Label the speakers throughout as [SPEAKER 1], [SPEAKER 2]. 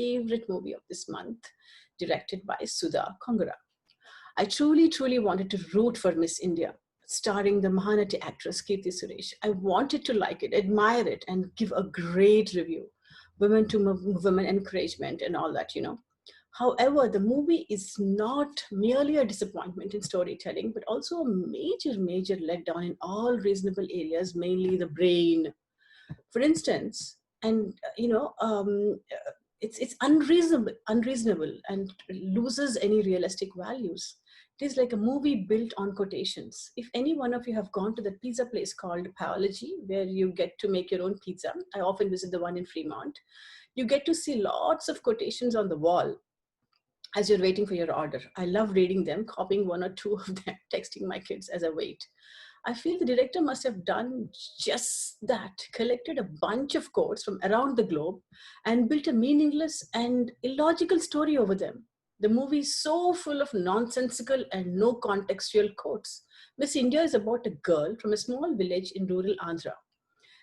[SPEAKER 1] favorite movie of this month, directed by Sudha Kongara. I truly wanted to root for Miss India, starring the Mahanati actress Kirti Suresh. I wanted to like it, admire it, and give a great review. Women to women encouragement and all that, you know. However, the movie is not merely a disappointment in storytelling, but also a major letdown in all reasonable areas, mainly the brain. For instance, and it's unreasonable, and loses any realistic values. It is like a movie built on quotations. If any one of you have gone to the pizza place called Paology, where you get to make your own pizza, I often visit the one in Fremont. You get to see lots of quotations on the wall as you're waiting for your order. I love reading them, copying one or two of them, texting my kids as I wait. I feel the director must have done just that, collected a bunch of quotes from around the globe and built a meaningless and illogical story over them. The movie is so full of nonsensical and no contextual quotes. Miss India is about a girl from a small village in rural Andhra.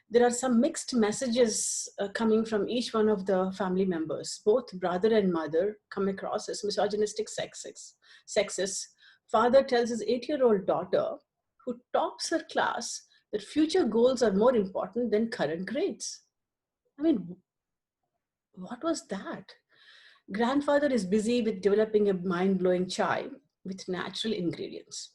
[SPEAKER 1] There are some mixed messages coming from each one of the family members. Both brother and mother come across as misogynistic sexist. Father tells his 8-year-old daughter, who tops her class, that future goals are more important than current grades. I mean, what was that? Grandfather is busy with developing a mind-blowing chai with natural ingredients.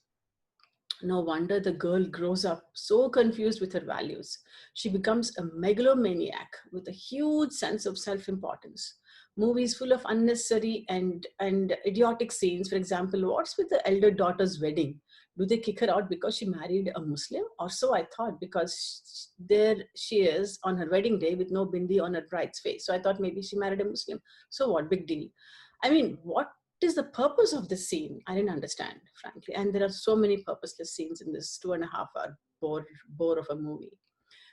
[SPEAKER 1] No wonder the girl grows up so confused with her values. She becomes a megalomaniac with a huge sense of self-importance. Movies full of unnecessary and idiotic scenes. For example, what's with the elder daughter's wedding? Do they kick her out because she married a Muslim? Or so I thought, because there she is on her wedding day with no bindi on her bride's face. So I thought maybe she married a Muslim. So what, big deal? I mean, what is the purpose of this scene? I didn't understand, frankly. And there are so many purposeless scenes in this 2.5 hour bore of a movie.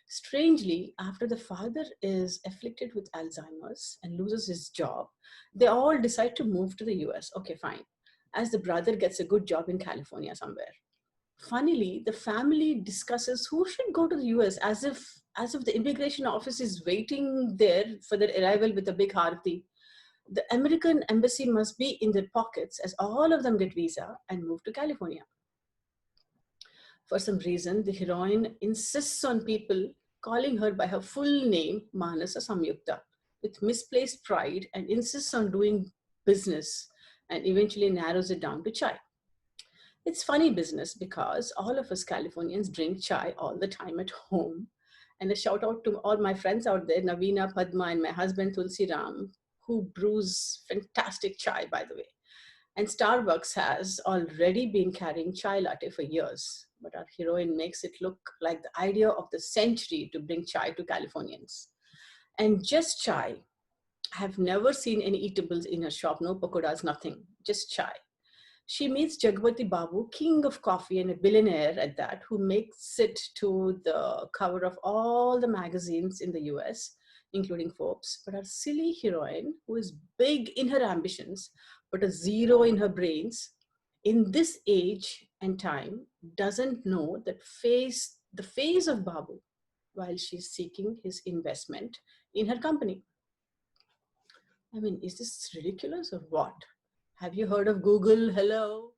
[SPEAKER 1] Strangely, after the father is afflicted with Alzheimer's and loses his job, they all decide to move to the US. Okay, fine. As the brother gets a good job in California somewhere. Funnily, the family discusses who should go to the US, as if the immigration office is waiting there for their arrival with a big harati. The American embassy must be in their pockets, as all of them get visa and move to California. For some reason, the heroine insists on people calling her by her full name, Manasa Samyukta, with misplaced pride, and insists on doing business, and eventually narrows it down to chai. It's funny business because all of us Californians drink chai all the time at home. And a shout out to all my friends out there, Navina, Padma, and my husband Tulsi Ram, who brews fantastic chai, by the way. And Starbucks has already been carrying chai latte for years, but our heroine makes it look like the idea of the century to bring chai to Californians. And just chai. I have never seen any eatables in her shop, no pakodas, nothing, just chai. She meets Jagpati Babu, king of coffee and a billionaire at that, who makes it to the cover of all the magazines in the US, including Forbes. But our silly heroine, who is big in her ambitions, but a zero in her brains, in this age and time, doesn't know that the face of Babu while she's seeking his investment in her company. I mean, is this ridiculous or what? Have you heard of Google? Hello?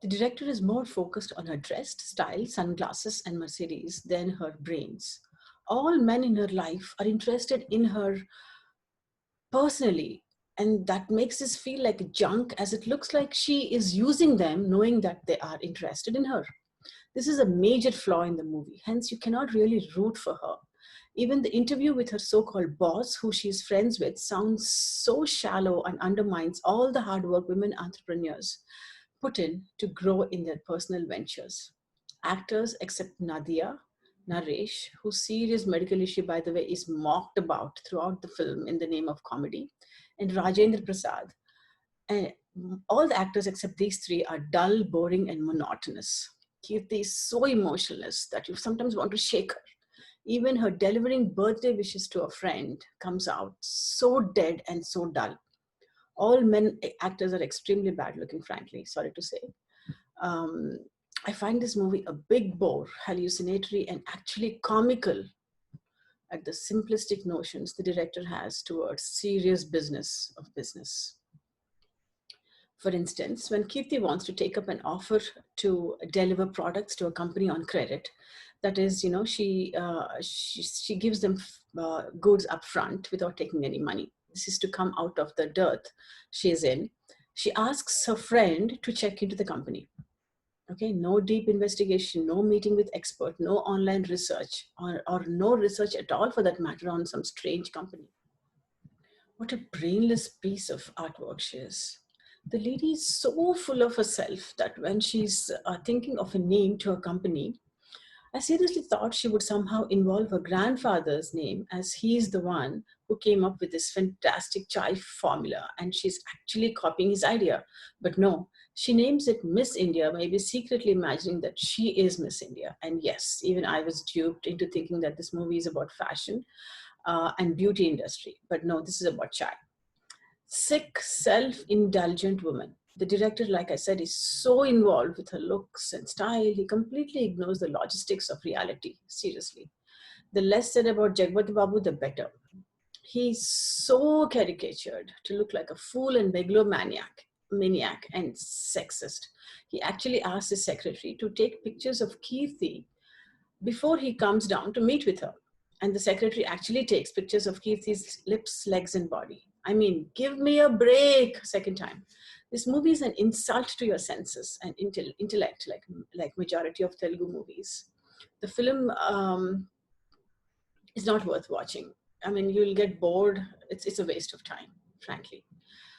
[SPEAKER 1] The director is more focused on her dress, style, sunglasses, and Mercedes than her brains. All men in her life are interested in her personally, and that makes this feel like junk, as it looks like she is using them knowing that they are interested in her. This is a major flaw in the movie, hence you cannot really root for her. Even the interview with her so-called boss, who she's friends with, sounds so shallow and undermines all the hard work women entrepreneurs put in to grow in their personal ventures. Actors except Nadia, Naresh, whose serious medical issue, by the way, is mocked about throughout the film in the name of comedy, and Rajendra Prasad. And all the actors except these three are dull, boring, and monotonous. Kirti is so emotionless that you sometimes want to shake her. Even her delivering birthday wishes to a friend comes out so dead and so dull. All men actors are extremely bad looking, frankly, sorry to say. Um, I find this movie a big bore, hallucinatory, and actually comical. at the simplistic notions the director has towards serious business of business. For instance, when Kirti wants to take up an offer to deliver products to a company on credit, that is, she gives them goods up front without taking any money. This is to come out of the dirt she is in. She asks her friend to check into the company. Okay, no deep investigation, no meeting with expert, no online research, or no research at all for that matter on some strange company. What a brainless piece of artwork she is. The lady is so full of herself that when she's thinking of a name to her company, I seriously thought she would somehow involve her grandfather's name, as he's the one who came up with this fantastic chai formula and she's actually copying his idea. But no, she names it Miss India, maybe secretly imagining that she is Miss India. And yes, even I was duped into thinking that this movie is about fashion and beauty industry. But no, this is about chai. Sick, self-indulgent woman. The director, like I said, is so involved with her looks and style, he completely ignores the logistics of reality. Seriously. The less said about Jagpati Babu, the better. He's so caricatured to look like a fool and maniac and sexist. He actually asked his secretary to take pictures of Kirti before he comes down to meet with her. And the secretary actually takes pictures of Kirti's lips, legs, and body. I mean, give me a break, second time. This movie is an insult to your senses and intellect, like majority of Telugu movies. The film is not worth watching. I mean, you'll get bored. It's a waste of time, frankly.